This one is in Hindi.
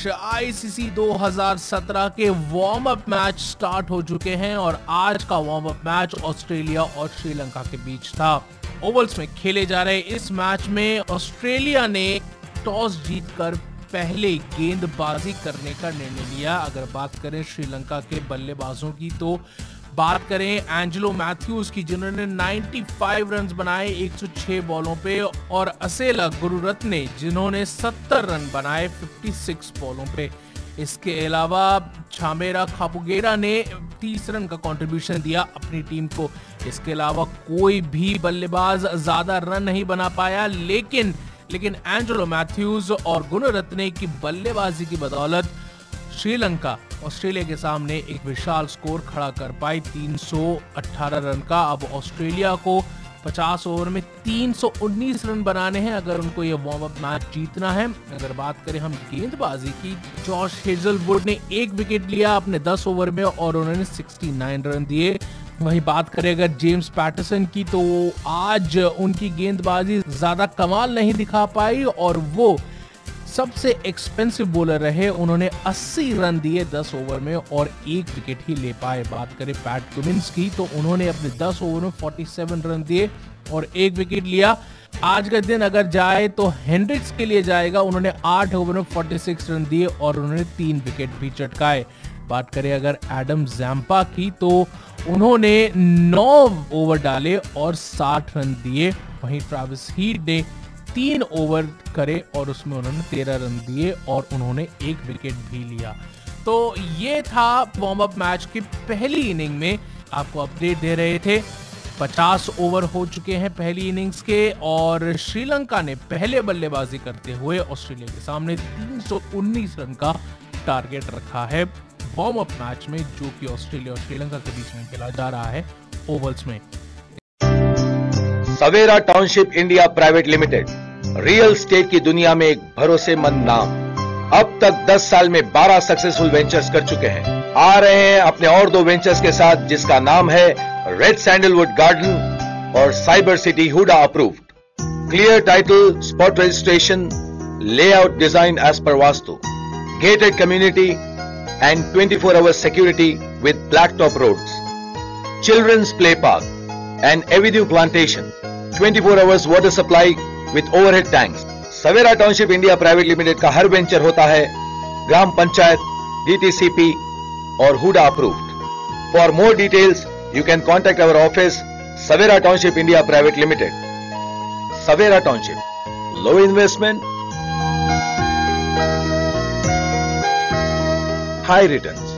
मैच आईसीसी 2017 के वार्म अप मैच स्टार्ट हो चुके हैं और आज का वार्म अप मैच ऑस्ट्रेलिया और श्रीलंका के बीच था। ओवल्स में खेले जा रहे इस मैच में ऑस्ट्रेलिया ने टॉस जीतकर पहले गेंदबाजी करने का निर्णय लिया। अगर बात करें श्रीलंका के बल्लेबाजों की तो बात करें एंजेलो मैथ्यूज की, जिन्होंने 95 रन बनाए 106 बॉलों पे, और असेला गुरुरत्ने जिन्होंने 70 रन बनाए 56 बॉलों पे। इसके अलावा छामेरा खापुगेरा ने 30 रन का कंट्रीब्यूशन दिया अपनी टीम को। इसके अलावा कोई भी बल्लेबाज ज्यादा रन नहीं बना पाया, लेकिन एंजेलो मैथ्यूज और गुरुरत्ने की बल्लेबाजी की बदौलत श्रीलंका ऑस्ट्रेलिया के सामने एक विशाल स्कोर खड़ा कर पाई 318 रन का। अब ऑस्ट्रेलिया को 50 ओवर में 319 रन बनाने हैं अगर उनको ये वार्म अप मैच जीतना है। अगर बात करें हम गेंदबाजी की, जॉश हेजलवुड ने 1 विकेट लिया अपने 10 ओवर में और उन्होंने 69 रन दिए। वहीं बात करें अगर जेम्स पैटरसन की, तो आज उनकी गेंदबाजी ज्यादा कमाल नहीं दिखा पाई और वो सबसे एक्सपेंसिव बॉलर रहे। उन्होंने 80 रन दिए 10 ओवर में और 1 विकेट ही ले पाए। बात करें पैट कमिंस की, तो उन्होंने अपने 10 ओवर में 47 रन दिए और 1 विकेट लिया। आज का दिन अगर जाए तो हेनरिक्स के लिए जाएगा। उन्होंने 8 ओवर में 46 रन दिए और उन्होंने 3 विकेट भी चटकाए। बात करें अगर एडम जैम्पा की, तो उन्होंने 9 ओवर डाले और 60 रन दिए। वहीं ट्रेविस हीड ने 3 ओवर करे और उसमें उन्होंने 13 रन दिए और उन्होंने 1 विकेट भी लिया। तो ये था वार्म अप मैच की पहली इनिंग में। आपको अपडेट दे रहे थे। 50 ओवर हो चुके हैं पहली इनिंग्स के और श्रीलंका ने पहले बल्लेबाजी करते हुए ऑस्ट्रेलिया के सामने 319 रन का टारगेट रखा है वार्म अप मैच में, जो कि ऑस्ट्रेलिया और श्रीलंका के बीच में खेला जा रहा है ओवल्स में। Savera township India private limited real estate की दुनिया में एक भरोसेमंद नाम। अब तक 10 साल में 12 सक्सेसफुल वेंचर्स कर चुके हैं। आ रहे हैं अपने और 2 वेंचर्स के साथ, जिसका नाम है रेड सैंडलवुड गार्डन और cyber city HUDA approved. Clear title, spot registration, layout design as per vastu, gated community and 24 hours security with blacktop roads, children's play park and avenue plantation, 24 hours water supply with overhead tanks। Savera township India private limited का हर वेंचर होता है ग्राम पंचायत, DTCP और HUDA approved. For more details you can contact our office Savera township India private limited. Savera township, low investment, high returns.